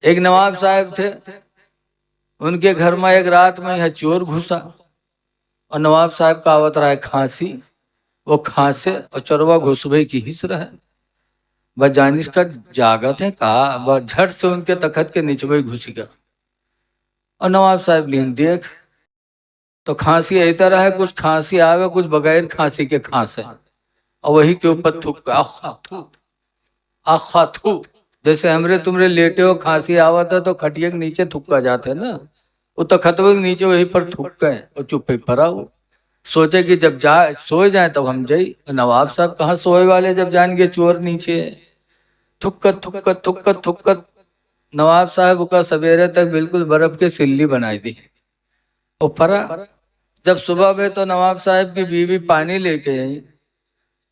ایک نواب صاحب تھے، ان کے گھر میں ایک رات میں یہ چور گھسا، اور نواب صاحب کا آوت رہا ہے کھانسی، وہ کھانسے اور چوروا گھسبے کی ہس رہا ہے، وہ جانش کا جاگت ہے کہا، وہ جھٹ سے ان کے تخت کے نیچے گھس گیا، اور نواب صاحب لین دیکھ تو کھانسی ای طرح ہے، کچھ کھانسی آوے کچھ بغیر کھانسی کے کھانسے، اور وہی کے اوپر تھوک اخا تھو اخا تھو، جیسے ہمرے تمرے لیٹے ہو کھانسی آوت ہے تو کھٹیے کے نیچے تھکا جاتے ہیں نا، وہ تو خطبے کے نیچے وہی پر تھک گئے اور چپے پڑا ہو، سوچے کہ جب سوئے جائیں تب ہم جائی، نواب صاحب کہاں سوئے والے، جب جان گے چور نیچے ہے، تھکت تھکت تھکت تھکت نواب صاحب کا سویرے تک بالکل برف کے سلی بنائی دی، اور پھرا جب صبح میں تو نواب صاحب کی بیوی پانی لے کے آئی،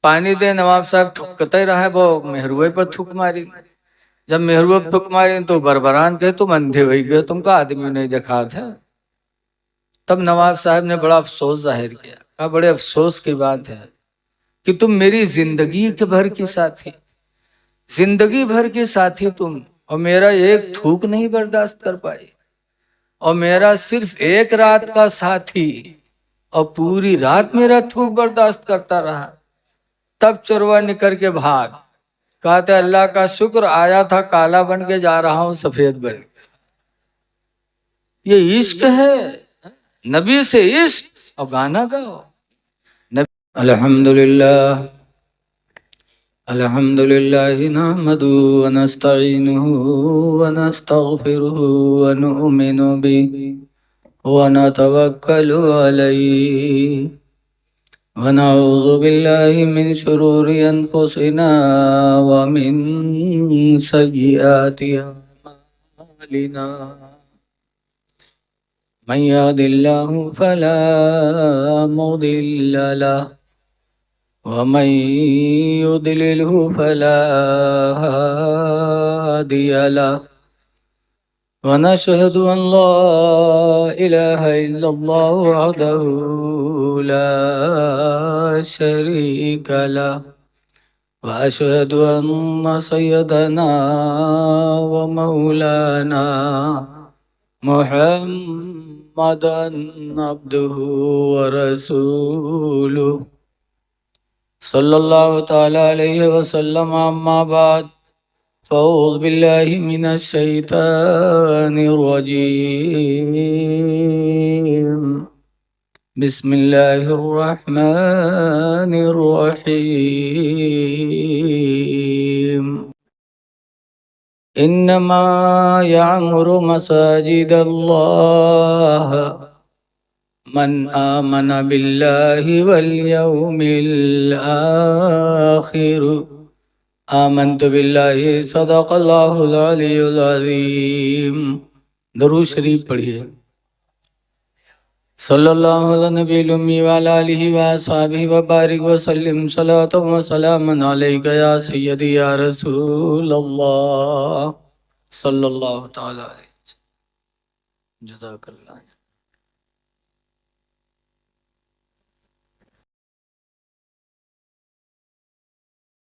پانی دے، نواب صاحب تھکتا ہی رہا، وہ مہروے پر تھک ماری، جب مہروے پر تھک ماری تو بربران کہ تم اندھے ہوئی گئے، تم کا آدمی نہیں دیکھا تھا، تب نواب صاحب نے بڑا افسوس ظاہر کیا، کہا بڑے افسوس کی بات ہے کہ تم میری زندگی کے بھر کی ساتھی، زندگی بھر کے ساتھی تم، اور میرا ایک تھوک نہیں برداشت کر پائی، اور میرا صرف ایک رات کا ساتھی اور پوری رات میرا تھوک برداشت کرتا رہا، تب چوروا نکل کے بھاگ، کہتے اللہ کا شکر آیا تھا کالا بن کے جا رہا ہوں سفید بن کے، یہ عشق ہے، نبی سے عشق اور گانا گاؤ، الحمدللہ الحمدللہ نحمده ونستعینه ونستغفره ونؤمن به ونتوکل علیہ ونعوذ باللہ من شرور انفسنا ومن سیئات اعمالنا من يهد الله فلا مضل له ومن يضلله فلا هادي له ونشهد أن لا إله إلا الله وحده لا شريك له وأشهد أن سيدنا ومولانا محمدا عبده ورسوله صلی اللہ تعالی علیہ وسلم، اما بعد فاعوذ باللہ من الشیطان الرجیم، بسم اللہ الرحمن الرحیم، انما یعمر مساجد اللہ من آمن باللہ والیوم الآخر، آمنت باللہ، صدق اللہ العلی العظیم۔ درود شریف پڑھیے، صلی اللہ علیہ نبی الامی وعلی آلہ وصحبہ وبارک وسلم، صلاۃ و سلام علیک یا سیدی یا رسول اللہ، صلی اللہ تعالی علیہ وسلم، جزاک اللہ۔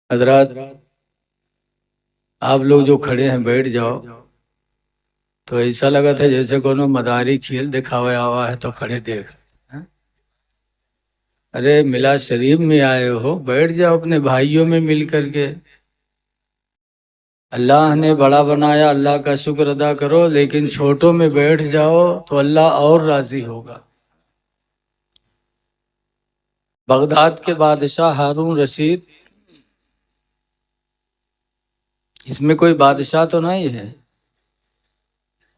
حضرات، آپ لوگ جو کھڑے ہیں بیٹھ جاؤ، تو ایسا لگا تھا جیسے کونو مداری کھیل دکھاوے آوا ہے تو کھڑے دیکھ، ارے ملا شریف میں آئے ہو، بیٹھ جاؤ اپنے بھائیوں میں مل کر کے، اللہ نے بڑا بنایا، اللہ کا شکر ادا کرو، لیکن چھوٹوں میں بیٹھ جاؤ تو اللہ اور راضی ہوگا۔ بغداد کے بادشاہ ہارون رشید، اس میں کوئی بادشاہ تو نہیں ہے،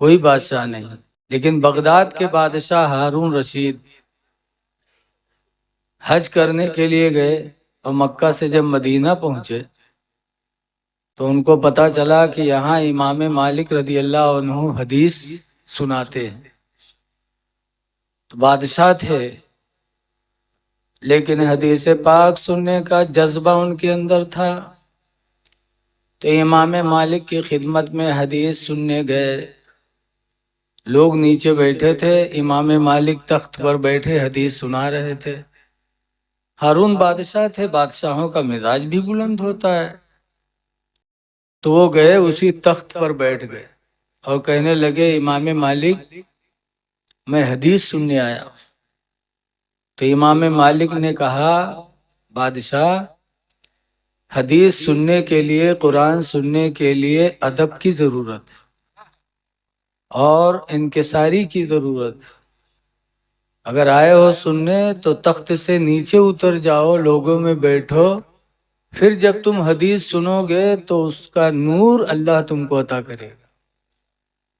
کوئی بادشاہ نہیں، لیکن بغداد کے بادشاہ ہارون رشید حج کرنے کے لیے گئے، اور مکہ سے جب مدینہ پہنچے تو ان کو پتا چلا کہ یہاں امام مالک رضی اللہ عنہ حدیث سناتے ہیں، تو بادشاہ تھے لیکن حدیث پاک سننے کا جذبہ ان کے اندر تھا، تو امام مالک کی خدمت میں حدیث سننے گئے، لوگ نیچے بیٹھے تھے، امام مالک تخت پر بیٹھے حدیث سنا رہے تھے، ہارون بادشاہ تھے، بادشاہوں کا مزاج بھی بلند ہوتا ہے، تو وہ گئے اسی تخت پر بیٹھ گئے، اور کہنے لگے امام مالک میں حدیث سننے آیا ہوں۔ تو امام مالک نے کہا بادشاہ حدیث سننے کے لیے قرآن سننے کے لیے ادب کی ضرورت ہے اور انکساری کی ضرورت ہے۔ اگر آئے ہو سننے تو تخت سے نیچے اتر جاؤ، لوگوں میں بیٹھو، پھر جب تم حدیث سنو گے تو اس کا نور اللہ تم کو عطا کرے گا،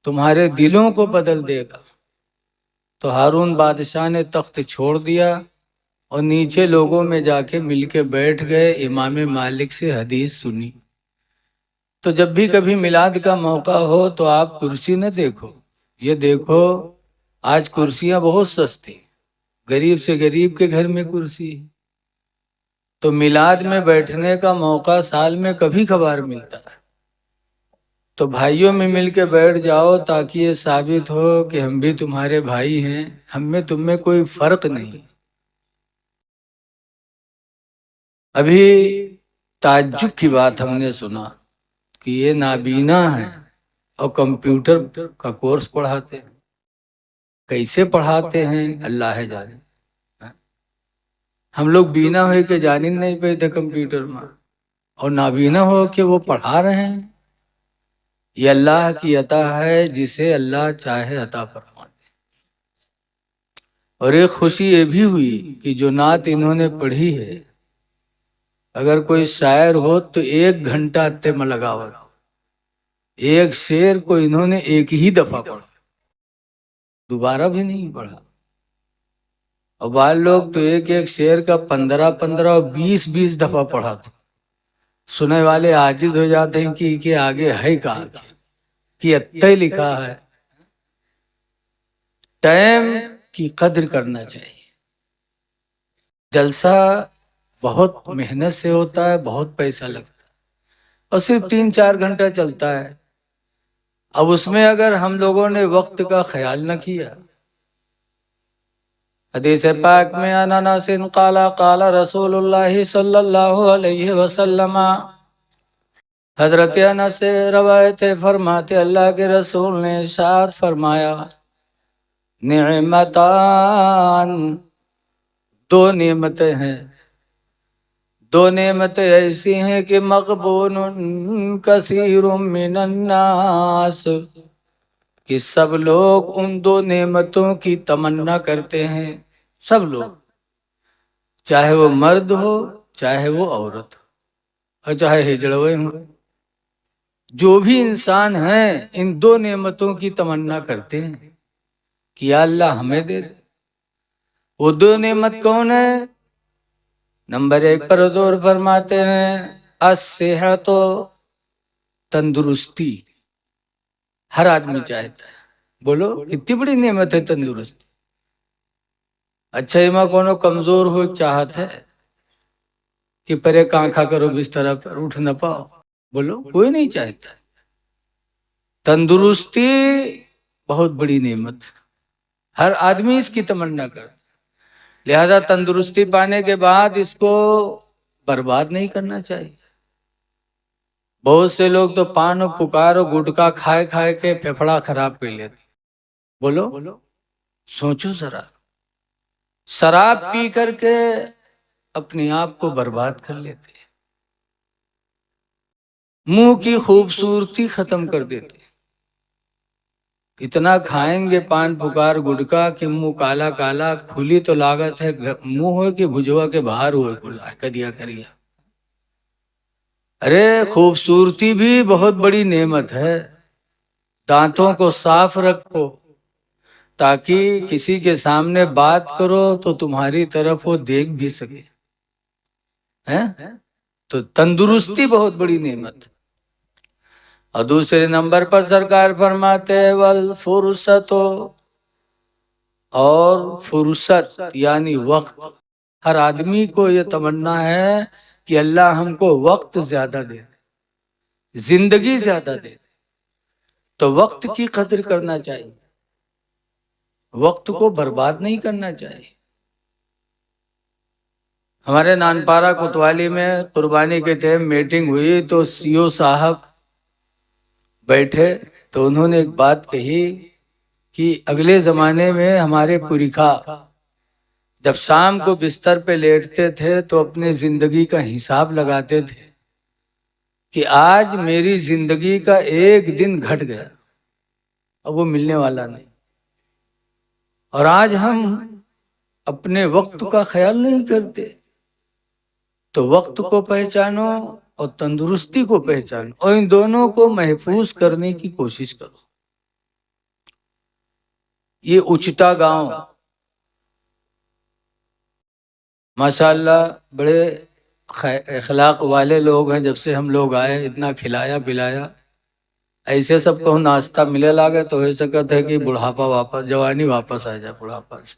تمہارے دلوں کو بدل دے گا۔ تو ہارون بادشاہ نے تخت چھوڑ دیا اور نیچے لوگوں میں جا کے مل کے بیٹھ گئے، امام مالک سے حدیث سنی۔ تو جب بھی کبھی میلاد کا موقع ہو تو آپ کرسی نہ دیکھو، یہ دیکھو آج کرسیاں بہت سستی، غریب سے غریب کے گھر میں کرسی ہے۔ تو میلاد میں بیٹھنے کا موقع سال میں کبھی کبھار ملتا ہے، تو بھائیوں میں مل کے بیٹھ جاؤ تاکہ یہ ثابت ہو کہ ہم بھی تمہارے بھائی ہیں، ہم میں تم میں کوئی فرق نہیں۔ ابھی تعجب کی بات ہم نے سنا کہ یہ نابینا ہے اور کمپیوٹر کا کورس پڑھاتے ہیں۔ کیسے پڑھاتے ہیں اللہ جانے۔ ہم لوگ بینا ہوئے کہ جان ہی نہیں پہ تھے کمپیوٹر میں، اور نابینا ہو کہ وہ پڑھا رہے ہیں۔ یہ اللہ کی عطا ہے، جسے اللہ چاہے عطا فرما دے۔ اور ایک خوشی یہ بھی ہوئی کہ جو نعت انہوں نے پڑھی ہے، اگر کوئی شاعر ہو تو 1 گھنٹہ اتے میں لگاوت، ایک شعر کو انہوں نے ایک ہی دفعہ پڑھا، دوبارہ بھی نہیں پڑھا۔ اور بعض لوگ تو ایک ایک شعر کا 15 اور 20 دفعہ پڑھا تھا۔ سنے والے عاجز ہو جاتے ہیں کہ آگے ہے کہاں کہ اتّے لکھا ہے۔ ٹائم کی قدر کرنا چاہیے۔ جلسہ بہت محنت سے ہوتا ہے، بہت پیسہ لگتا ہے، اور صرف 3-4 گھنٹہ چلتا ہے۔ اب اس میں اگر ہم لوگوں نے وقت کا خیال نہ کیا، حدیث پاک میں عن انس قال قال رسول اللہ صلی اللہ علیہ وسلم، حضرت انس سے روایت ہے، فرماتے اللہ کے رسول نے ارشاد فرمایا، نعمتان، 2 نعمتیں ہیں، 2 نعمتیں ایسی ہیں کہ مغبون کثیر من الناس، کہ سب لوگ ان 2 نعمتوں کی تمنا کرتے ہیں، سب لوگ، چاہے وہ مرد ہو چاہے وہ عورت ہو اور چاہے ہجڑوے ہوں، جو بھی انسان ہیں ان 2 نعمتوں کی تمنا کرتے ہیں کہ یا اللہ ہمیں دے دے۔ وہ 2 نعمت کون ہے؟ نمبر 1 پر حضور فرماتے ہیں الصحت، تندرستی، ہر آدمی چاہتا ہے۔ بولو کتنی بڑی نعمت ہے تندرستی۔ اچھا ایما کونو کمزور ہو چاہت ہے کہ پرے کانکھا کرو بستر پر اٹھ نہ پاؤ؟ بولو کوئی نہیں چاہتا۔ تندرستی بہت بڑی نعمت، ہر آدمی اس کی تمنا کرتا، لہذا تندرستی پانے کے بعد اس کو برباد نہیں کرنا چاہیے۔ بہت سے لوگ تو پان و پکار و گٹکا کھائے کھائے کے پھیپھڑا خراب کر لیتے۔ بولو سوچو ذرا، شراب پی کر کے اپنے آپ کو برباد کر لیتے، منہ کی خوبصورتی ختم کر دیتے، اتنا کھائیں گے پان پکار گٹکا کہ منہ کالا کالا، کھلی تو لاگت ہے منہ ہوئے کہ بھجوا کے باہر ہوئے کھلا کریا کریا۔ ارے خوبصورتی بھی بہت بڑی نعمت ہے۔ دانتوں کو صاف رکھو تاکہ کسی کے سامنے بات کرو تو تمہاری طرف وہ دیکھ بھی سکے۔ تو تندرستی بہت بڑی نعمت۔ اور دوسرے نمبر پر سرکار فرماتے ہیں والفرصت، اور فرصت یعنی وقت۔ ہر آدمی کو یہ تمنا ہے کہ اللہ ہم کو وقت زیادہ دے، زندگی زیادہ دے، تو وقت کی قدر کرنا چاہیے، وقت کو برباد نہیں کرنا چاہیے۔ ہمارے نانپارہ کوتوالی میں قربانی کے ٹائم میٹنگ ہوئی تو CO صاحب بیٹھے تو انہوں نے ایک بات کہی کہ اگلے زمانے میں ہمارے پرکھا جب شام کو بستر پہ لیٹتے تھے تو اپنے زندگی کا حساب لگاتے تھے کہ آج میری زندگی کا ایک دن گھٹ گیا، اب وہ ملنے والا نہیں۔ اور آج ہم اپنے وقت کا خیال نہیں کرتے۔ تو وقت کو پہچانو اور تندرستی کو پہچانو، اور ان دونوں کو محفوظ کرنے کی کوشش کرو۔ یہ اچٹا گاؤں ماشاءاللہ بڑے اخلاق والے لوگ ہیں، جب سے ہم لوگ آئے اتنا کھلایا پلایا، ایسے سب کو ناشتہ ملے لاگے تو ایسا کہتے ہیں کہ بڑھاپا واپس، جوانی واپس آ جائے بڑھاپا سے۔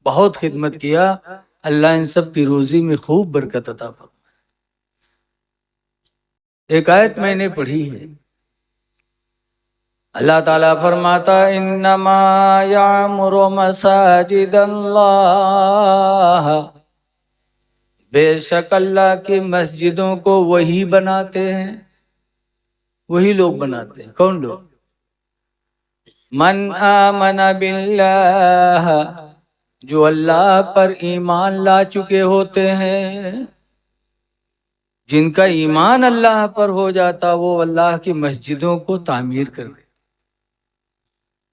بہت خدمت کیا، اللہ ان سب کی روزی میں خوب برکت عطا فرمائے۔ ایک آیت میں نے پڑھی ہے، اللہ تعالیٰ فرماتا انما یعمر مساجد اللہ، بے شک اللہ کی مسجدوں کو وہی بناتے ہیں، وہی لوگ بناتے ہیں۔ کون لوگ؟ من آمن باللہ، جو اللہ پر ایمان لا چکے ہوتے ہیں۔ جن کا ایمان اللہ پر ہو جاتا وہ اللہ کی مسجدوں کو تعمیر کر دے۔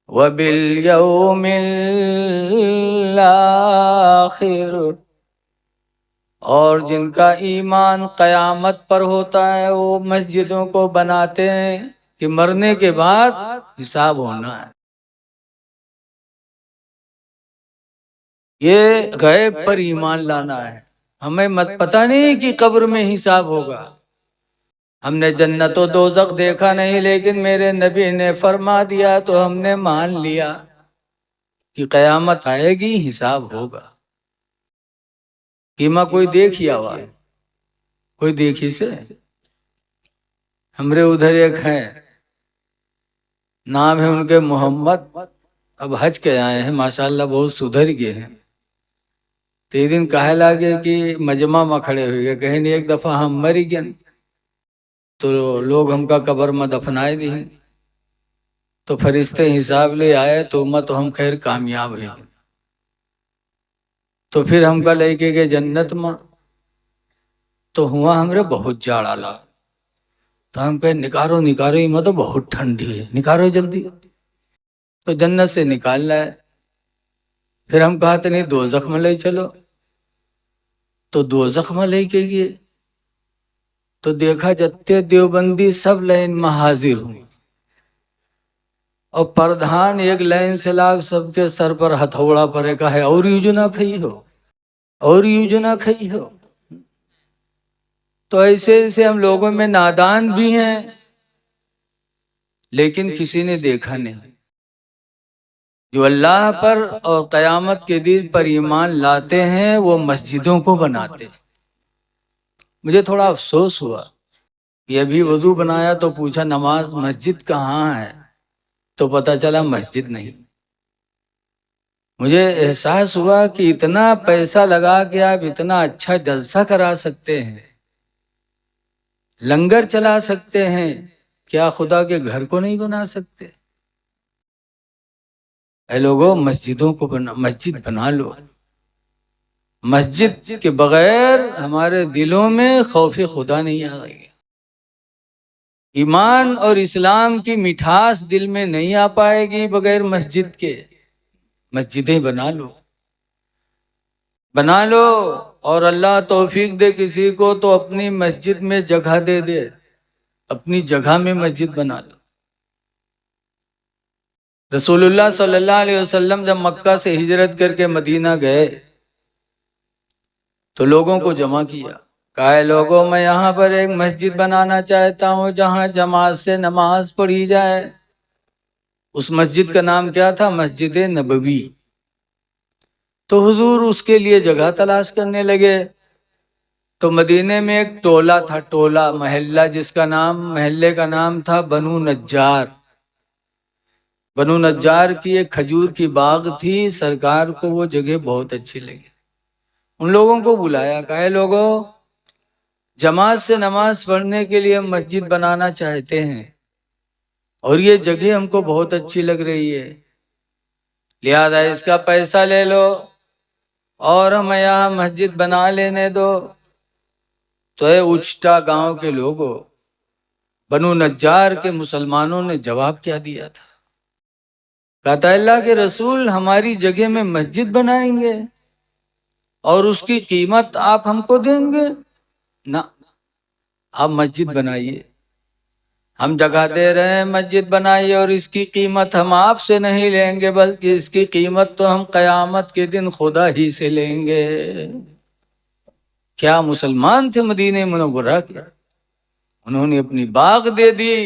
وَبِالْيَوْمِ الْآخِرِ، اور جن کا ایمان قیامت پر ہوتا ہے وہ مسجدوں کو بناتے ہیں کہ مرنے کے بعد حساب ہونا ہے۔ یہ غیب پر ایمان لانا ہے۔ ہمیں پتہ نہیں کہ قبر میں حساب ہوگا، ہم نے جنت و دوزخ دیکھا نہیں، لیکن میرے نبی نے فرما دیا تو ہم نے مان لیا کہ قیامت آئے گی، حساب ہوگا۔ قیمہ کوئی دیکھیا ہوا، کوئی دیکھی سے؟ ہمارے ادھر ایک ہیں، نام ہے ان کے محمد، اب حج کے آئے ہیں، ماشاءاللہ بہت سدھر گئے ہیں۔ تو یہ دن کہے لگے کہ مجمع میں کھڑے ہوئے گئے، کہیں نہیں ایک دفعہ ہم مری گئے تو لوگ ہم کا قبر میں دفنائے دی، تو فرشتے حساب لے آئے تو ہم خیر کامیاب ہیں۔ تو پھر ہم کا لے کے گئے جنت میں، تو ہوا ہمارے بہت جاڑا لا، تو ہم کہے نکارو نکارو، یہ تو بہت ٹھنڈی ہے، نکارو جلدی۔ تو جنت سے نکال لائے، پھر ہم کہتے نہیں دوزخ میں لے چلو، تو دوزخ میں لے کے گئے تو دیکھا جتے دیوبندی سب لائن میں حاضر ہوں، اور پردھان ایک لائن سے لاگ سب کے سر پر ہتھوڑا پڑے کا ہے، اور یوں جو نہ کھئی ہو، اور یوں جو نہ کھئی ہو۔ تو ایسے ایسے ہم لوگوں میں نادان بھی ہیں، لیکن کسی نے دیکھا نہیں۔ جو اللہ پر اور قیامت کے دن پر ایمان لاتے ہیں وہ مسجدوں کو بناتے ہیں۔ مجھے تھوڑا افسوس ہوا، یہ ابھی وضو بنایا تو پوچھا نماز مسجد کہاں ہے، تو پتہ چلا مسجد نہیں۔ مجھے احساس ہوا کہ اتنا پیسہ لگا کے آپ اتنا اچھا جلسہ کرا سکتے ہیں، لنگر چلا سکتے ہیں، کیا خدا کے گھر کو نہیں بنا سکتے؟ اے لوگوں، مسجدوں کو مسجد بنا لو۔ مسجد کے بغیر ہمارے دلوں میں خوف خدا نہیں آ رہی، ایمان اور اسلام کی مٹھاس دل میں نہیں آ پائے گی بغیر مسجد کے۔ مسجدیں بنا لو، بنا لو، اور اللہ توفیق دے کسی کو تو اپنی مسجد میں جگہ دے دے، اپنی جگہ میں مسجد بنا لو۔ رسول اللہ صلی اللہ علیہ وسلم جب مکہ سے ہجرت کر کے مدینہ گئے تو لوگوں کو جمع کیا، کہا لوگوں میں یہاں پر ایک مسجد بنانا چاہتا ہوں جہاں جماعت سے نماز پڑھی جائے۔ اس مسجد کا نام کیا تھا؟ مسجد نبوی۔ تو حضور اس کے لیے جگہ تلاش کرنے لگے، تو مدینے میں ایک ٹولہ تھا، ٹولہ محلہ، جس کا نام، محلے کا نام تھا بنو نجار۔ بنو نجار کی ایک کھجور کی باغ تھی، سرکار کو وہ جگہ بہت اچھی لگی، ان لوگوں کو بلایا، کہا لوگوں جماعت سے نماز پڑھنے کے لیے مسجد بنانا چاہتے ہیں، اور یہ جگہ ہم کو بہت اچھی لگ رہی ہے، لہذا اس کا پیسہ لے لو اور ہمیں یہاں مسجد بنا لینے دو۔ تو اے اچٹا گاؤں کے لوگوں، بنو نجار کے مسلمانوں نے جواب کیا دیا تھا؟ کہتا اللہ کے رسول ہماری جگہ میں مسجد بنائیں گے اور اس کی قیمت آپ ہم کو دیں گے؟ نہ، آپ مسجد بنائیے، ہم جگہ دے رہے ہیں، مسجد بنائیے، اور اس کی قیمت ہم آپ سے نہیں لیں گے، بلکہ اس کی قیمت تو ہم قیامت کے دن خدا ہی سے لیں گے۔ کیا مسلمان تھے مدینہ منورہ کے، انہوں نے اپنی باغ دے دی،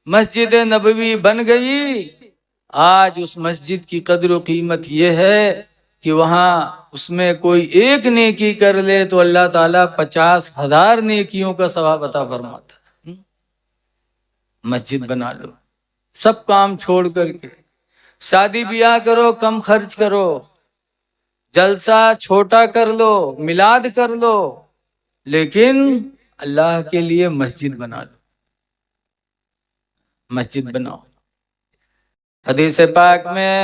مسجد نبوی بن گئی۔ آج اس مسجد کی قدر و قیمت یہ ہے کہ وہاں اس میں کوئی ایک نیکی کر لے تو اللہ تعالیٰ 50,000 نیکیوں کا ثواب عطا فرماتا ہے۔ مسجد بنا لو، سب کام چھوڑ کر کے، شادی بیاہ کرو، کم خرچ کرو، جلسہ چھوٹا کر لو، میلاد کر لو، لیکن اللہ کے لیے مسجد بنا لو، مسجد بناؤ۔ حدیث پاک میں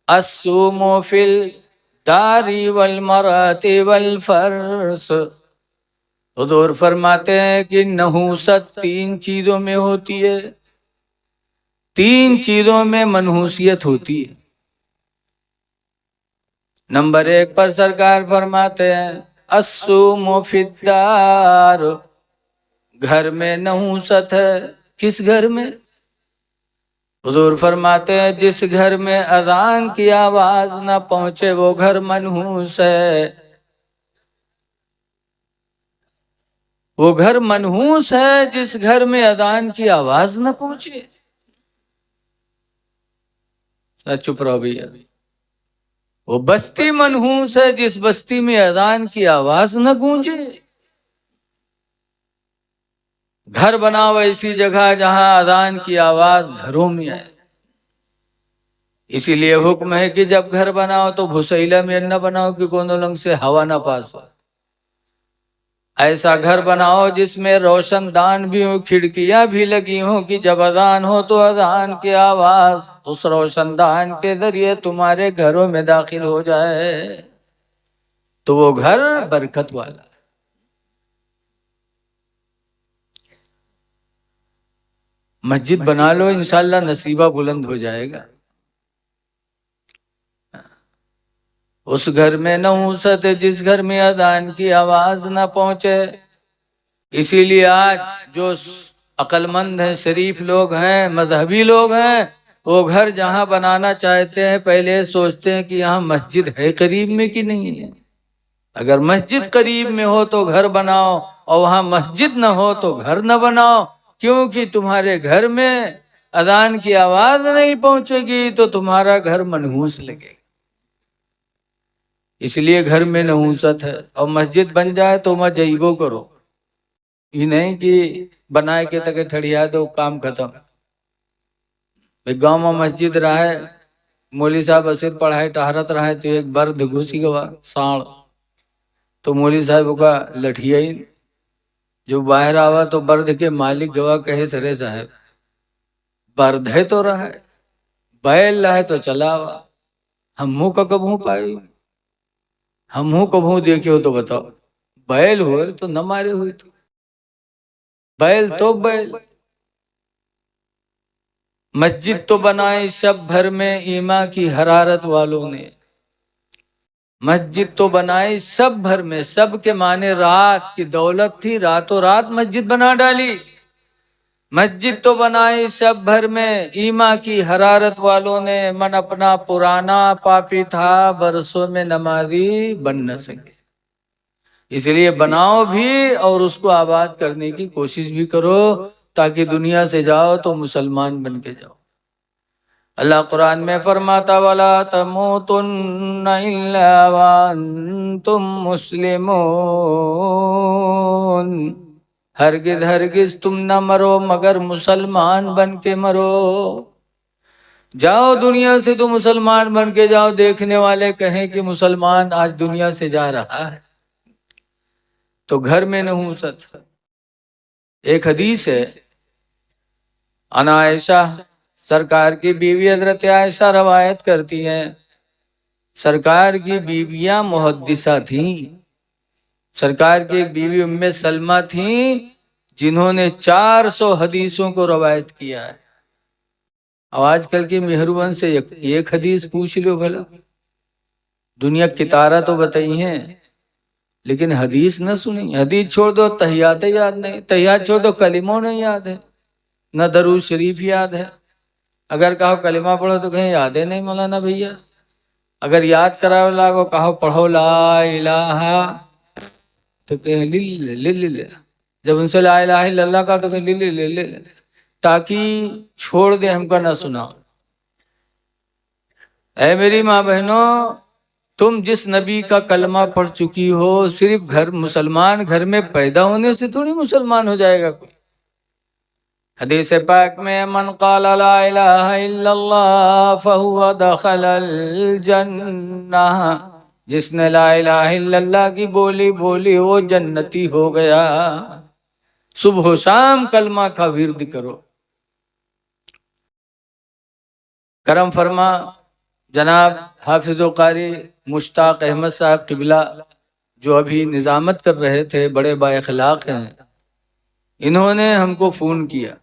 الصوم فی الدار والمرأة والفرس، حضور فرماتے ہیں کہ نحوست 3 چیزوں میں ہوتی ہے، 3 چیزوں میں منحوسیت ہوتی ہے۔ نمبر 1 پر سرکار فرماتے ہیں الصوم فی الدار، گھر میں نحوست ہے۔ کس گھر میں؟ حضور فرماتے ہیں جس گھر میں اذان کی آواز نہ پہنچے وہ گھر منحوس ہے، وہ گھر منحوس ہے جس گھر میں اذان کی آواز نہ پہنچے۔ چپ رہو بھیا، وہ بستی منحوس ہے جس بستی میں اذان کی آواز نہ گونجے۔ گھر بناؤ ایسی جگہ جہاں اذان کی آواز گھروں میں آئے۔ اسی لیے حکم ہے کہ جب گھر بناؤ تو بھسیلہ میں نہ بناؤ کہ کونوں لنگ سے ہوا نہ پاس ہو۔ ایسا گھر بناؤ جس میں روشن دان بھی ہو، کھڑکیاں بھی لگی ہوں کہ جب اذان ہو تو اذان کی آواز اس روشن دان کے ذریعے تمہارے گھروں میں داخل ہو جائے تو وہ گھر برکت والا ہے۔ مسجد بنا لو، انشاءاللہ نصیبہ بلند ہو جائے گا۔ اس گھر میں نحوست ہے جس گھر میں اذان کی آواز نہ پہنچے۔ اسی لیے آج جو عقل مند ہیں، شریف لوگ ہیں، مذہبی لوگ ہیں، وہ گھر جہاں بنانا چاہتے ہیں پہلے سوچتے ہیں کہ یہاں مسجد ہے قریب میں کہ نہیں ہے۔ اگر مسجد قریب میں ہو تو گھر بناؤ، اور وہاں مسجد نہ ہو تو گھر نہ بناؤ، کیونکہ تمہارے گھر میں اذان کی آواز نہیں پہنچے گی تو تمہارا گھر منحوس لگے گا۔ اس لیے گھر میں نحوست ہے، اور مسجد بن جائے تو مجیبو کرو، یہ نہیں کہ بنائے کے تک ٹھڑیا دو کام ختم۔ گاؤں میں مسجد رہے، مولوی صاحب اسیر پڑھائے ٹہرت رہے تو ایک برد گھسی گوا ساڑ، تو مولوی صاحب کا لٹھیا ہی جو باہر آوا تو برد کے مالک گوا کہے سرے صاحب برد ہے تو رہے، بیل رہے تو چلا ہوا، ہموں کا کبھوں پائی، ہموں کبھوں دیکھے ہو تو بتاؤ، بیل ہوئے تو نہ مارے ہوئے تو بیل تو بیل۔ مسجد تو بنائی سب بھر میں ایمان کی حرارت والوں نے، مسجد تو بنائی سب بھر میں، سب کے معنی رات کی دولت تھی، راتوں رات مسجد بنا ڈالی۔ مسجد تو بنائی سب بھر میں ایمان کی حرارت والوں نے، من اپنا پرانا پاپی تھا برسوں میں نمازی بن نہ سکے۔ اس لیے بناؤ بھی اور اس کو آباد کرنے کی کوشش بھی کرو تاکہ دنیا سے جاؤ تو مسلمان بن کے جاؤ۔ اللہ قرآن میں فرماتا وَلَا تَمُوتُنَّ إِلَّا وَأَنْتُمْ مُسْلِمُونَ، ہرگز ہرگز تم نہ مرو مگر مسلمان بن کے مرو۔ جاؤ دنیا سے تو مسلمان بن کے جاؤ، دیکھنے والے کہیں کہ مسلمان آج دنیا سے جا رہا ہے تو گھر میں نحوست۔ ایک حدیث ہے انا عائشہ، سرکار کی بیوی حضرت عائشہ روایت کرتی ہیں، سرکار کی بیویاں محدثہ تھیں۔ سرکار کی ایک بیوی ام سلمہ تھیں جنہوں نے 400 حدیثوں کو روایت کیا ہے۔ اب آج کل کی مہروان سے ایک حدیث پوچھ لو بھلا، دنیا کتارہ تو بتائی ہیں لیکن حدیث نہ سنی۔ حدیث چھوڑ دو، تحیات یاد نہیں، تحیات چھوڑ دو، کلموں نہیں یاد ہے، نہ درود شریف یاد ہے۔ اگر کہو کلمہ پڑھو تو کہیں یاد ہے نہیں مولانا بھیا۔ اگر یاد کراو لاگو کہو پڑھو لا الہ تو کہیں لے، جب ان سے لا الہ الا اللہ کا تو کہیں لے، تاکہ چھوڑ دے ہم کا نہ سنا۔ اے میری ماں بہنوں، تم جس نبی کا کلمہ پڑھ چکی ہو، صرف مسلمان گھر میں پیدا ہونے سے تھوڑی مسلمان ہو جائے گا کوئی۔ حدیث پاک میں من قال لا الہ الا اللہ فہو دخل الجنہ، جس نے لا الہ الا اللہ کی بولی بولی وہ جنتی ہو گیا۔ صبح و شام کلمہ کا ورد کرو۔ کرم فرما جناب حافظ و قاری مشتاق احمد صاحب قبلہ، جو ابھی نظامت کر رہے تھے، بڑے با اخلاق ہیں، انہوں نے ہم کو فون کیا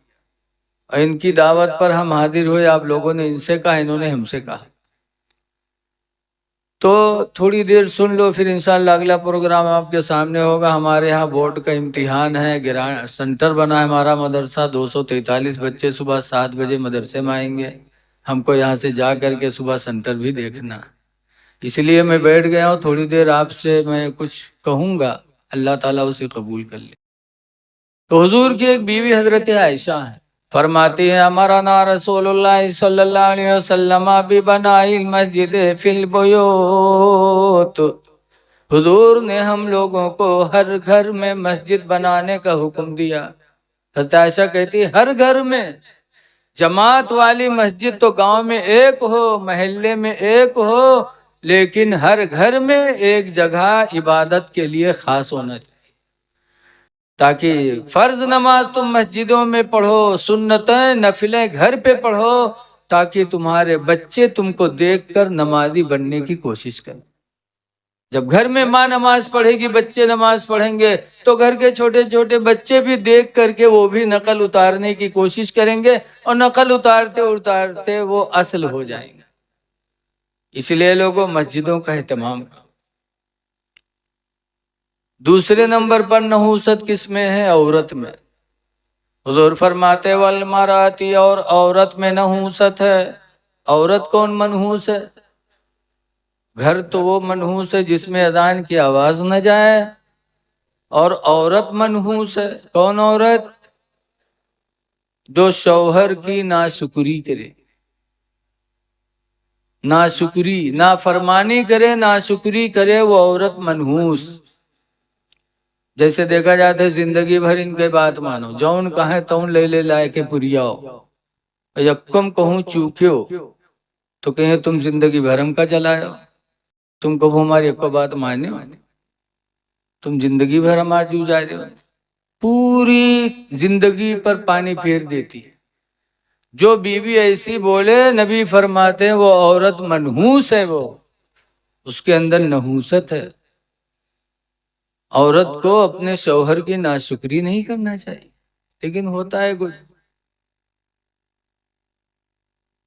اور ان کی دعوت پر ہم حاضر ہوئے۔ آپ لوگوں نے ان سے کہا، انہوں نے ہم سے کہا، تو تھوڑی دیر سن لو، پھر انشاءاللہ اگلا پروگرام آپ کے سامنے ہوگا۔ ہمارے ہاں بورڈ کا امتحان ہے، سنٹر بنا ہے ہمارا مدرسہ، 243 بچے صبح 7 بجے مدرسے میں آئیں گے، ہم کو یہاں سے جا کر کے صبح سنٹر بھی دیکھنا، اس لیے میں بیٹھ گیا ہوں۔ تھوڑی دیر آپ سے میں کچھ کہوں گا، اللہ تعالیٰ اسے قبول کر لے۔ تو حضور کی ایک بیوی حضرت عائشہ ہے، فرماتی ہے امرنا رسول اللہ صلی اللہ علیہ وسلم ببناء المسجد فی البیوت، حضور نے ہم لوگوں کو ہر گھر میں مسجد بنانے کا حکم دیا۔ حضرت عائشہ کہتی ہے ہر گھر میں، جماعت والی مسجد تو گاؤں میں ایک ہو، محلے میں ایک ہو، لیکن ہر گھر میں ایک جگہ عبادت کے لیے خاص ہونا چاہیے، تاکہ فرض نماز تم مسجدوں میں پڑھو، سنتیں نفلیں گھر پہ پڑھو، تاکہ تمہارے بچے تم کو دیکھ کر نمازی بننے کی کوشش کریں۔ جب گھر میں ماں نماز پڑھے گی، بچے نماز پڑھیں گے، تو گھر کے چھوٹے چھوٹے بچے بھی دیکھ کر کے وہ بھی نقل اتارنے کی کوشش کریں گے، اور نقل اتارتے اتارتے وہ اصل ہو جائیں گے۔ اس لیے لوگوں مسجدوں کا اہتمام کرو۔ دوسرے نمبر پر نحوست کس میں ہے؟ عورت میں۔ حضور فرماتے والمراتی، اور عورت میں نحوست ہے۔ عورت کون منحوس ہے؟ گھر تو وہ منحوس ہے جس میں اذان کی آواز نہ جائے، اور عورت منحوس ہے۔ کون عورت؟ جو شوہر کی ناشکری کرے، ناشکری، نافرمانی کرے، ناشکری کرے، وہ عورت منحوس۔ جیسے دیکھا جاتا ہے زندگی بھر ان کے بات مانو، جون کہیں تون لے لے لائے کے پریاؤ، یکم کہوں چوکیو تو کہیں تم زندگی بھر ہم کا چلائے، تم کبھی ہماری ایک بات مانے، تم زندگی بھر ہمارے جو جا رہے ہو، پوری زندگی پر پانی پھیر دیتی ہے۔ جو بیوی ایسی بولے، نبی فرماتے ہیں وہ عورت منحوس ہے، وہ اس کے اندر نحوست ہے۔ عورت کو اپنے شوہر کی ناشکری نہیں کرنا چاہیے، لیکن ہوتا ہے کچھ۔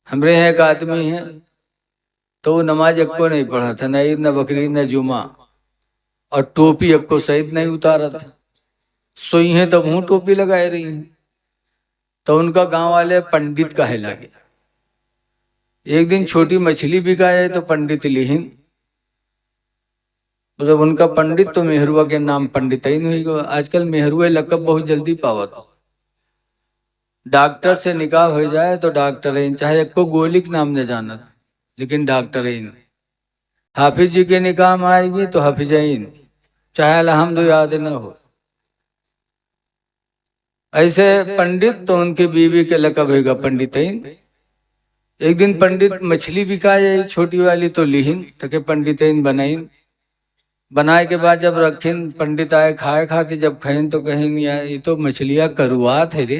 ہمارے یہاں ایک آدمی ہے تو وہ نماز ایک کو نہیں پڑھا تھا، نہ عید نہ بقرعید نہ جمعہ، اور ٹوپی ایک کو سعید نہیں اتارا تھا، سوئی ہیں تب ہوں ٹوپی لگائے رہی ہیں، تو ان کا گاؤں والے پنڈت کہے لگے۔ ایک دن چھوٹی مچھلی بکائے تو پنڈت لہن، جب ان کا پنڈت تو مہروا کے نام پنڈتین ہوئی گا۔ آج کل مہروے لقب بہت جلدی پاوت، ڈاکٹر سے نکاح ہو جائے تو ڈاکٹرین، چاہے ایک کو گولک نام نہ جانت لیکن ڈاکٹرین۔ حافظ جی کے نکاح میں آئے گی تو حافظین، چاہے الحمد یاد نہ ہو۔ ایسے پنڈت تو ان کی بیوی کے لقب ہوگا پنڈتین۔ ایک دن پنڈت مچھلی بکائے چھوٹی والی تو لہن تاکہ پنڈتین بنائیں، بنائے کے بعد جب رکھیں، پنڈت آئے کھائے، کھاتے جب کھائیں تو کہیں نہیں آئے یہ تو مچھلیاں کروات ہے رے،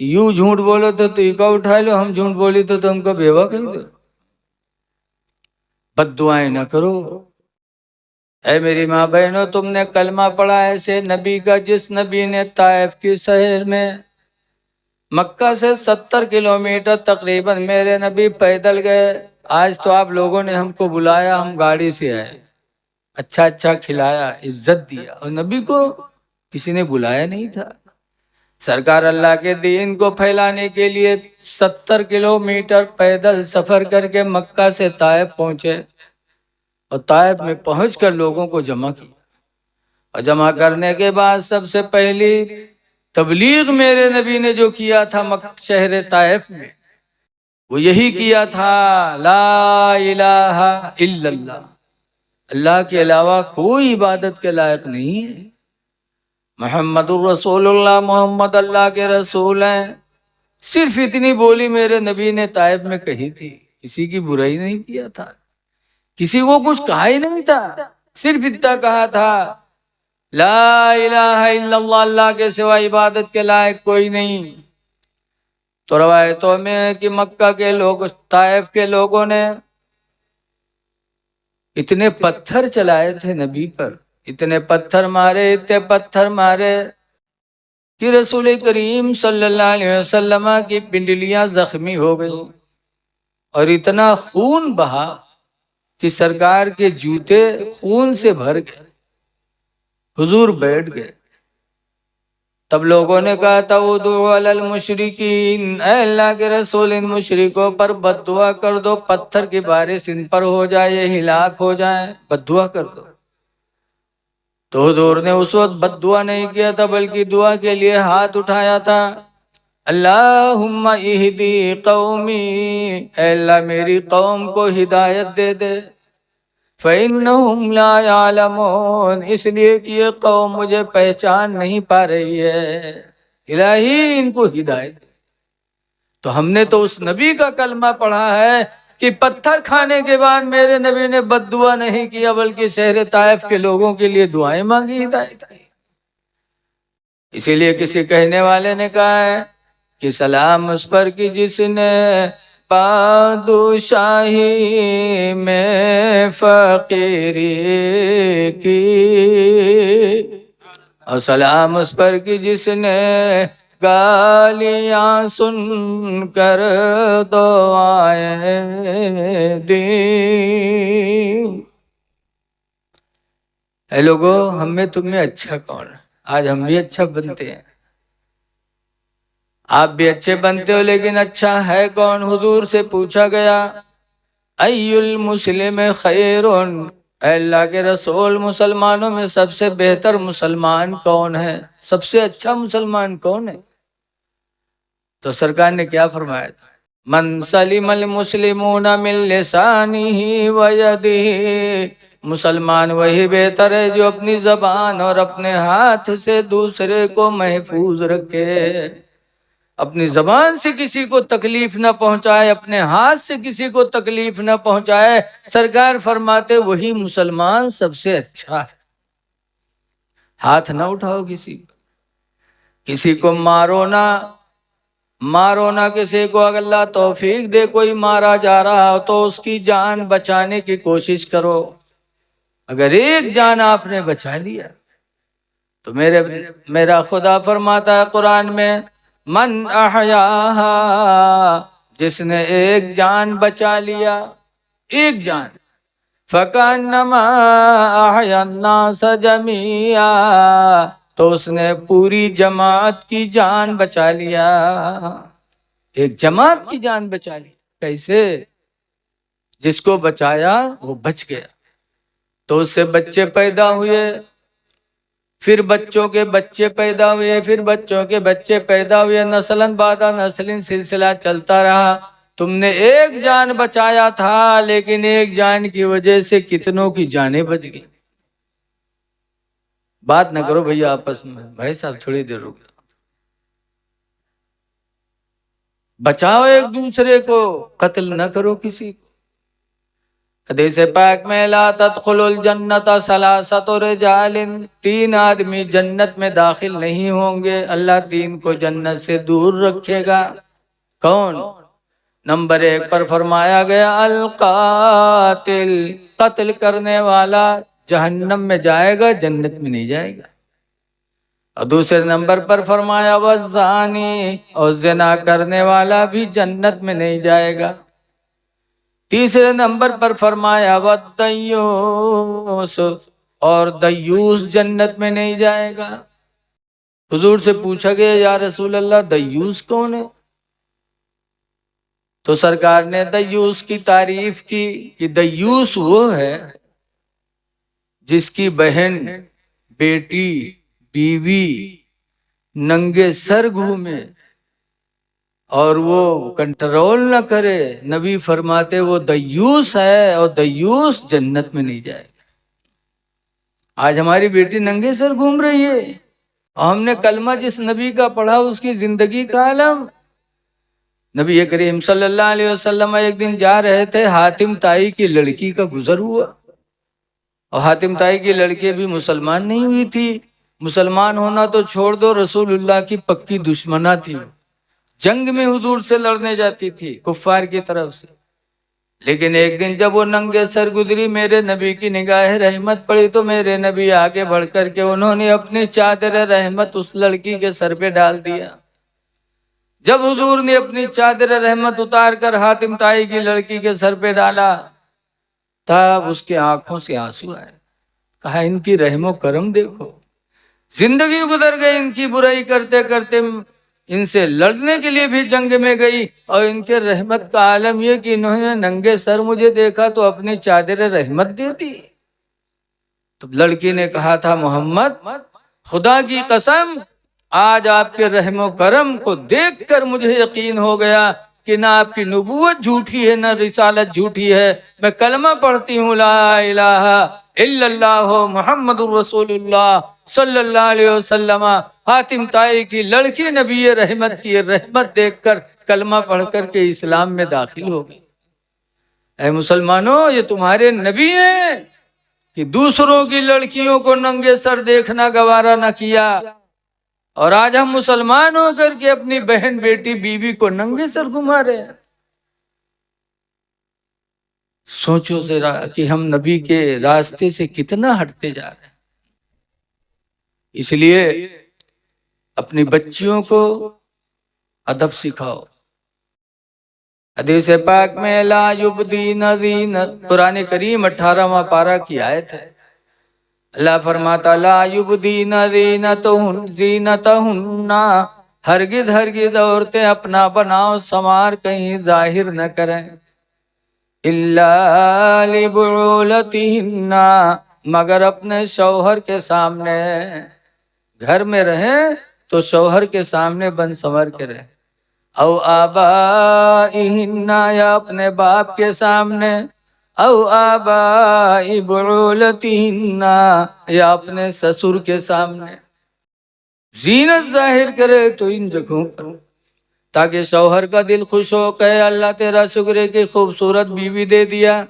یوں جھوٹ بولو تو ایکا اٹھا لو، ہم جھوٹ بولی تو تم کو بیوہ کہہ دو۔ بد دعائیں نہ کرو۔ اے میری ماں بہنوں، تم نے کلمہ پڑھا ایسے نبی کا جس نبی نے طائف کی شہر میں مکہ سے 70 کلومیٹر تقریباً میرے نبی پیدل گئے۔ آج تو آپ لوگوں نے ہم کو بلایا، ہم گاڑی سے آئے، اچھا اچھا کھلایا، عزت دیا، اور نبی کو کسی نے بلایا نہیں تھا۔ سرکار اللہ کے دین کو پھیلانے کے لیے 70 کلومیٹر پیدل سفر کر کے مکہ سے طائف پہنچے، اور طائف میں پہنچ کر لوگوں کو جمع کیا، اور جمع کرنے کے بعد سب سے پہلی تبلیغ میرے نبی نے جو کیا تھا شہر طائف میں، وہ یہی کیا تھا، لا الہ الا اللہ، اللہ کے علاوہ کوئی عبادت کے لائق نہیں ہے، محمد الرسول اللہ، محمد اللہ کے رسول ہیں۔ صرف اتنی بولی میرے نبی نے طائف میں کہی تھی، کسی کی برائی نہیں کیا تھا، کسی کو کچھ کہا ہی نہیں تھا، صرف اتنا کہا تھا، لا الہ الا اللہ، اللہ کے سوا عبادت کے لائق کوئی نہیں۔ تو روایتوں میں ہے کہ مکہ کے لوگ، طائف کے لوگوں نے اتنے پتھر چلائے تھے نبی پر، اتنے پتھر مارے، اتنے پتھر مارے کہ رسول کریم صلی اللہ علیہ وسلم کی پنڈلیاں زخمی ہو گئی، اور اتنا خون بہا کہ سرکار کے جوتے خون سے بھر گئے، حضور بیٹھ گئے۔ تب لوگوں نے کہا تھا، ادعو علی المشرکین، اے اللہ کے رسول، ان مشرکوں پر بد دعا کر دو، پتھر کی بارش ان پر ہو جائے، یہ ہلاک ہو جائیں، بد دعا کر دو۔ تو حضور نے اس وقت بد دعا نہیں کیا تھا، بلکہ دعا کے لیے ہاتھ اٹھایا تھا، اللہم اہدی قومی، اے اللہ میری قوم کو ہدایت دے دے، فَإِنَّهُمْ لَا يَعْلَمُونَ، اس لیے کہ یہ قوم مجھے پہچان نہیں پا رہی ہے، الہی ان کو ہدایت دے۔ تو ہم نے تو اس نبی کا کلمہ پڑھا ہے کہ پتھر کھانے کے بعد میرے نبی نے بد دعا نہیں کیا، بلکہ شہر طائف کے لوگوں کے لیے دعائیں مانگی، ہدایت کی۔ اسی لیے کسی کہنے والے نے کہا ہے کہ سلام اس پر کہ جس نے پادشاہی میں فقیری کی، اور سلام اس پر کہ جس نے گالیاں سن کر دعائیں دی۔ اے لوگو، ہم میں تم میں اچھا کون ہے؟ آج ہم بھی اچھا بنتے ہیں، آپ بھی اچھے بنتے ہو، لیکن اچھا ہے کون؟ حضور سے پوچھا گیا، ای المسلم خیرون، اے اللہ کے رسول، مسلمانوں میں سب سے بہتر مسلمان کون ہے؟ سب سے اچھا مسلمان کون ہے؟ تو سرکار نے کیا فرمایا تھا؟ من سلم المسلمون من لسانہ ویدہ، مسلمان وہی بہتر ہے جو اپنی زبان اور اپنے ہاتھ سے دوسرے کو محفوظ رکھے، اپنی زبان سے کسی کو تکلیف نہ پہنچائے، اپنے ہاتھ سے کسی کو تکلیف نہ پہنچائے۔ سرکار فرماتے وہی مسلمان سب سے اچھا ہے۔ ہاتھ نہ اٹھاؤ کسی کو مارو نہ کسی کو، اگر اللہ توفیق دے کوئی مارا جا رہا ہو تو اس کی جان بچانے کی کوشش کرو۔ اگر ایک جان آپ نے بچا لیا تو میرا خدا فرماتا ہے قرآن میں، من احیاہا، جس نے ایک جان بچا لیا، ایک جان، فکانما احیا الناس جمیعا، تو اس نے پوری جماعت کی جان بچا لیا، ایک جماعت کی جان بچا لی۔ کیسے؟ جس کو بچایا وہ بچ گیا، تو اس سے بچے پیدا ہوئے، پھر بچوں کے بچے پیدا ہوئے، پھر بچوں کے بچے پیدا ہوئے، نسلاً بعد نسل سلسلہ چلتا رہا۔ تم نے ایک جان بچایا تھا، لیکن ایک جان کی وجہ سے کتنوں کی جانیں بچ گئی۔ بات نہ کرو بھیا آپس میں، بھائی صاحب تھوڑی دیر رک جاؤ، بچاؤ ایک دوسرے کو، قتل نہ کرو کسی کو۔ حدیث پاک میں لا تدخل الجنت ثلاثۃ رجال، 3 آدمی جنت میں داخل نہیں ہوں گے، اللہ 3 کو جنت سے دور رکھے گا۔ کون؟ نمبر 1 پر فرمایا گیا القاتل، قتل کرنے والا جہنم میں جائے گا، جنت میں نہیں جائے گا۔ اور دوسرے نمبر پر فرمایا والزانی، اور زنا کرنے والا بھی جنت میں نہیں جائے گا۔ تیسرے نمبر پر فرمایا والدیوس، اور دیوس جنت میں نہیں جائے گا۔ حضور سے پوچھا گیا یا رسول اللہ دیوس کون ہے؟ تو سرکار نے دیوس کی تعریف کی کہ دیوس وہ ہے جس کی بہن، بیٹی، بیوی ننگے سر گھومے اور وہ کنٹرول نہ کرے، نبی فرماتے وہ دیوس ہے، اور دیوس جنت میں نہیں جائے گا۔ آج ہماری بیٹی ننگے سر گھوم رہی ہے، اور ہم نے کلمہ جس نبی کا پڑھا اس کی زندگی کا عالم۔ نبی کریم صلی اللہ علیہ وسلم ایک دن جا رہے تھے، حاتم طائی کی لڑکی کا گزر ہوا، اور حاتم طائی کی لڑکی بھی مسلمان نہیں ہوئی تھی۔ مسلمان ہونا تو چھوڑ دو، رسول اللہ کی پکی دشمنہ تھی، جنگ میں حضور سے لڑنے جاتی تھی کفار کی طرف سے۔ لیکن ایک دن جب وہ ننگے سر گزری، میرے نبی کی نگاہ رحمت پڑی، تو میرے نبی آگے بڑھ کر کے انہوں نے اپنی چادر رحمت اس لڑکی کے سر پہ ڈال دیا۔ جب حضور نے اپنی چادر رحمت اتار کر حاتم طائی کی لڑکی کے سر پہ ڈالا، تب اس کی آنکھوں سے آنسو آئے، کہا ان کی رحم و کرم دیکھو، زندگی گزر گئی ان کی برائی کرتے کرتے، ان سے لڑنے کے لیے بھی جنگ میں گئی، اور ان کے رحمت کا عالم یہ کہ انہوں نے ننگے سر مجھے دیکھا تو اپنی چادر رحمت دے دی۔ تو لڑکی نے کہا تھا محمد خدا کی قسم، آج آپ کے رحم و کرم کو دیکھ کر مجھے یقین ہو گیا کہ نہ آپ کی نبوت جھوٹی ہے نہ رسالت جھوٹی ہے۔ میں کلمہ پڑھتی ہوں لا الہ الا اللہ محمد الرسول اللہ صلی اللہ علیہ وسلم۔ حاتم طائی کی لڑکی نبی رحمت کی رحمت دیکھ کر کلمہ پڑھ کر کے اسلام میں داخل ہو گئی۔ اے مسلمانوں، یہ تمہارے نبی ہیں کہ دوسروں کی لڑکیوں کو ننگے سر دیکھنا گوارا نہ کیا، اور آج ہم مسلمان ہو کر کے اپنی بہن، بیٹی، بیوی کو ننگے سر گھما رہے ہیں۔ سوچو ذرا کہ ہم نبی کے راستے سے کتنا ہٹتے جا رہے ہیں۔ اس لیے اپنی بچیوں کو ادب سکھاؤ۔ حدیث پاک میں لا یبدین زینت، قرآن کریم 18واں پارہ کی آیت ہے۔ اللہ فرماتا لا یبدین زینتہن، ہرگز ہرگز عورتیں اپنا بناؤ سمار کہیں ظاہر نہ کریں، الا لبعولتہن، مگر اپنے شوہر کے سامنے۔ گھر میں رہیں تو شوہر کے سامنے بن سنور کے رہیں، او آبائہن، یا اپنے باپ کے سامنے، او آبائی بعولتہن، یا اپنے سسر کے سامنے۔ زینت ظاہر کرے تو ان جگہوں پر، تاکہ شوہر کا دل خوش ہو، کہے اللہ تیرا شکر ہے کہ خوبصورت بیوی دے دیا،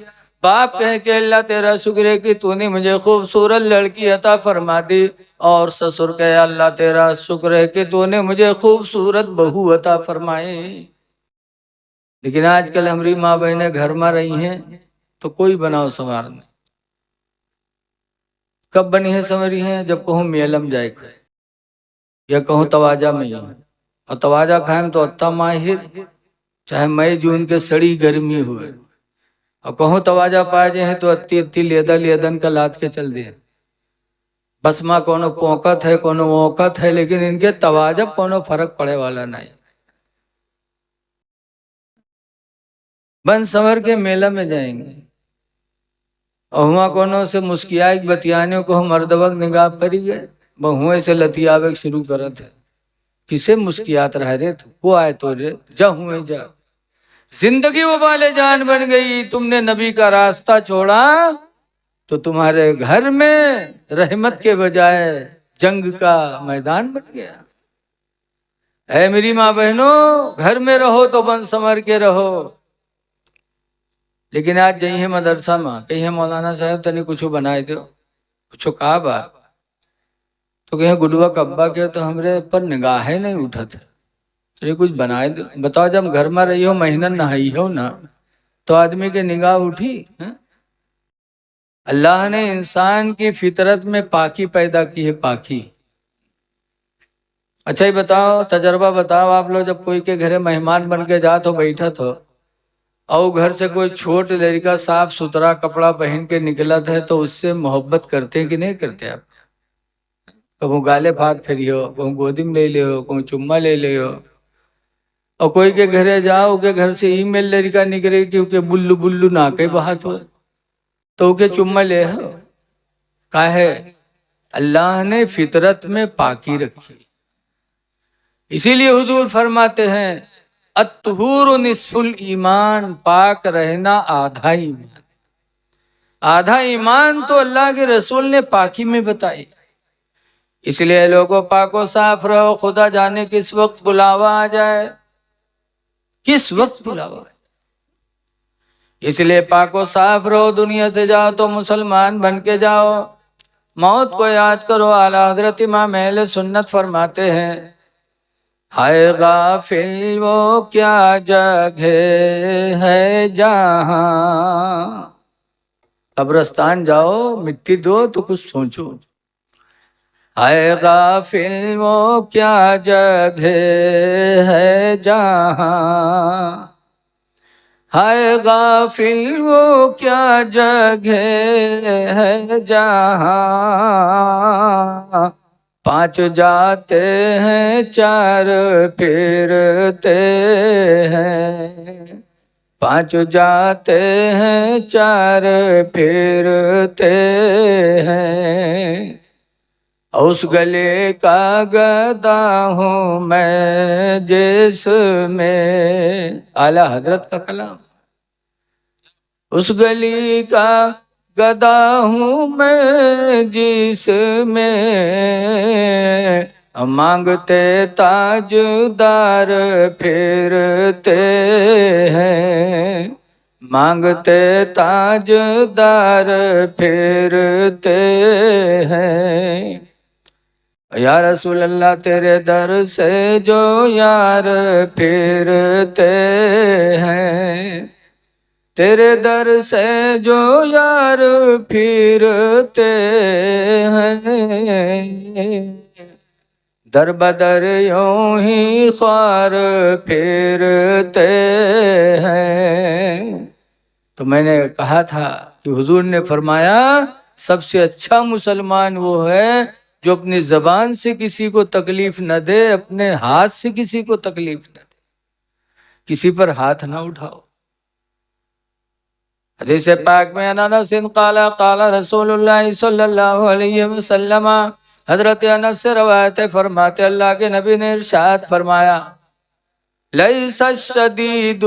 باپ کہے کہ اللہ تیرا شکر ہے کہ تو نے مجھے خوبصورت لڑکی عطا فرما دی، اور سسر کہے اللہ تیرا شکر ہے کہ تو نے مجھے خوبصورت بہو عطا فرمائی۔ لیکن آج کل ہماری ماں بہنیں گھر میں رہی ہیں تو کوئی بناؤ سنوار نہیں۔ کب بنی ہے سنوری ہیں؟ جب کہوں میلم جائے گا، یا کہوں تواجہ میں ہوں، اور تواجہ کھائیں تو اتہ ماہر، چاہے مئی جون کے سڑی گرمی ہوئے، اور کہوں تواجہ پائے جائیں تو اتی اتی لیدہ لیدن کا لاد کے چل دیا۔ بس ماں کونو پوکت ہے کونو موقت ہے، لیکن ان کے تواجہ کونو فرق پڑے والا نہیں۔ بن سنور کے میلہ میں جائیں گے، اور ہوا کونوں سے مسکیائک بتیانے کو ہم مرد وقت نگاہ کری گئے، بہوئے سے لتیابک شروع کرت ہے، کسے مسکیات رہ رہے تو وہ آئے تو رہے جا ہوئے جا۔ زندگی وبال جان بن گئی، تم نے نبی کا راستہ چھوڑا تو تمہارے گھر میں رحمت کے بجائے جنگ کا میدان بن گیا۔ اے میری ماں بہنوں، گھر میں رہو تو بن سنور کے رہو، لیکن آج جائیں مدرسہ میں کہیں مولانا صاحب تنی کچھ بنائے دو، کچھ کہا بات تو کہیں گڈوا کبا کے تو ہمارے پر نگاہ نہیں اٹھت، چلیے کچھ بنائے دو۔ بتاؤ جب گھر میں رہی ہو مہینہ نہائی ہو نا تو آدمی کے نگاہ اٹھی؟ اللہ نے انسان کی فطرت میں پاکی پیدا کی ہے، پاکی۔ اچھا ہی بتاؤ، تجربہ بتاؤ آپ لوگ، جب کوئی کے گھر مہمان بن کے جا تو بیٹھا تو اور گھر سے کوئی چھوٹ لڑکا صاف ستھرا کپڑا پہن کے نکلا ہے تو اس سے محبت کرتے ہیں کہ نہیں کرتے آپ؟ کبھی گالے پھاک پھری ہو، کبھی گودی میں لے لے ہو، کبھی چما لے لے ہو، اور کوئی کے گھرے جاؤ کہ گھر سے ای میل لڑکا نکلے کیونکہ بلو بلو نہ کئی بہت ہو تو کہ چما لے ہو کا ہے؟ اللہ نے فطرت میں پاکی رکھی، اسی لیے حضور فرماتے ہیں الطہور نصف الایمان، پاک رہنا آدھا ایمان۔ آدھا ایمان تو اللہ کے رسول نے پاکی میں بتائی۔ اس لیے لوگوں پاک و صاف رہو، خدا جانے کس وقت بلاوا آ جائے، کس وقت بلاوا آ جائے۔ اس لیے پاک و صاف رہو، دنیا سے جاؤ تو مسلمان بن کے جاؤ، موت کو یاد کرو۔ اعلیٰ حضرت امام اہل سنت فرماتے ہیں ہائے غافل وہ کیا جگہ ہے جہاں، قبرستان جاؤ مٹی دو تو کچھ سوچو، ہائے غافل وہ کیا جگہ ہے جہاں، ہائے غافل وہ کیا جگہ ہے جہاں، پانچ جاتے ہیں چار پھرتے ہیں، پانچ جاتے ہیں چار پھرتے ہیں، اس گلے کا گدا ہوں میں جس میں، اعلیٰ حضرت کا کلام، اس گلی کا گدا ہوں میں جس میں، مانگتے تاجدار پھرتے ہیں، مانگتے تاجدار پھرتے ہیں، یا رسول اللہ تیرے در سے جو یار پھرتے ہیں، تیرے در سے جو یار پھرتے ہیں، در بدر یوں ہی خوار پھرتے ہیں۔ تو میں نے کہا تھا کہ حضور نے فرمایا سب سے اچھا مسلمان وہ ہے جو اپنی زبان سے کسی کو تکلیف نہ دے، اپنے ہاتھ سے کسی کو تکلیف نہ دے، کسی پر ہاتھ نہ اٹھاؤ۔ حدیث پاک میں انس قال قال رسول اللہ صلی اللہ علیہ وسلم، حضرت انس سے روایت ہے، فرماتے اللہ کے نبی نے ارشاد فرمایا لیس الشدید،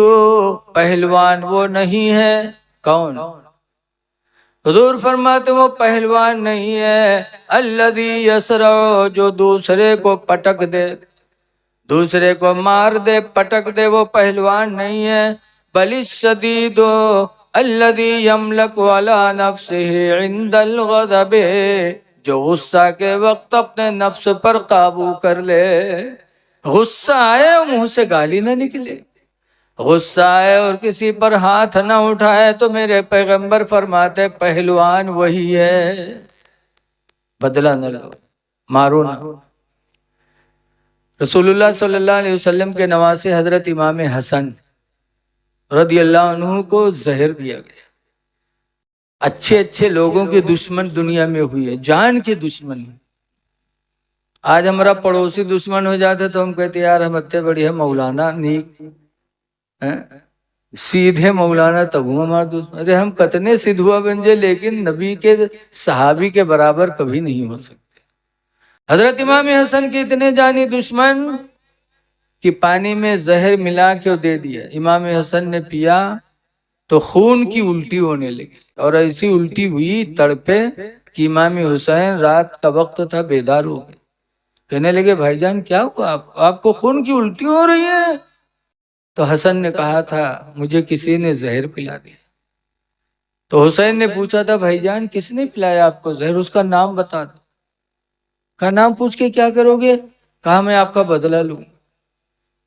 پہلوان وہ نہیں ہے، کون؟ حضور فرماتے وہ پہلوان نہیں ہے الذی یسرع، جو دوسرے کو پٹک دے، دوسرے کو مار دے پٹک دے، وہ پہلوان نہیں ہے، بل الشدید الذی یملک علی نفسہ عند الغضب، جو غصہ کے وقت اپنے نفس پر قابو کر لے، غصہ آئے اور منہ سے گالی نہ نکلے، غصہ آئے اور کسی پر ہاتھ نہ اٹھائے، تو میرے پیغمبر فرماتے پہلوان وہی ہے، بدلہ نہ لو، مارو نہ۔ رسول اللہ صلی اللہ علیہ وسلم کے نواسے حضرت امام حسن رضی اللہ عنہ کو زہر دیا گیا، اچھے اچھے لوگوں کے دشمن دنیا میں ہوئے، جان کے دشمن۔ آج ہمارا پڑوسی دشمن ہو جاتا تو ہم کہتے یار ہم اتنے بڑی مولانا نیک سیدھے مولانا تگو ہمارا دشمن، ارے ہم کتنے سدھوا بن جائے لیکن نبی کے صحابی کے برابر کبھی نہیں ہو سکتے۔ حضرت امام حسن کے اتنے جانی دشمن کہ پانی میں زہر ملا کے دے دیا، امام حسن نے پیا تو خون کی الٹی ہونے لگی، اور ایسی الٹی ہوئی تڑپے کہ امام حسین رات کا وقت تھا بیدار ہو گئے، کہنے لگے بھائی جان کیا ہوا آپ کو خون کی الٹی ہو رہی ہے؟ تو حسن نے کہا تھا مجھے کسی نے زہر پلا دیا۔ تو حسین نے پوچھا تھا بھائی جان کس نے پلایا آپ کو زہر، اس کا نام بتا دو۔ کہا نام پوچھ کے کیا کرو گے؟ کہا میں آپ کا بدلہ لوں۔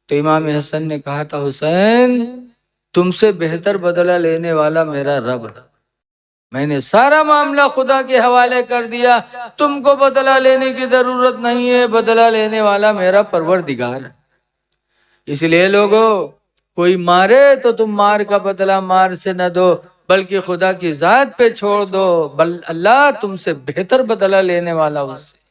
تو امام حسن نے کہا تھا حسین تم سے بہتر بدلہ لینے والا میرا رب ہے، میں نے سارا معاملہ خدا کے حوالے کر دیا، تم کو بدلہ لینے کی ضرورت نہیں ہے، بدلہ لینے والا میرا پروردگار ہے۔ اس لیے لوگوں کوئی مارے تو تم مار کا بدلہ مار سے نہ دو، بلکہ خدا کی ذات پہ چھوڑ دو، اللہ تم سے بہتر بدلہ لینے والا اس سے۔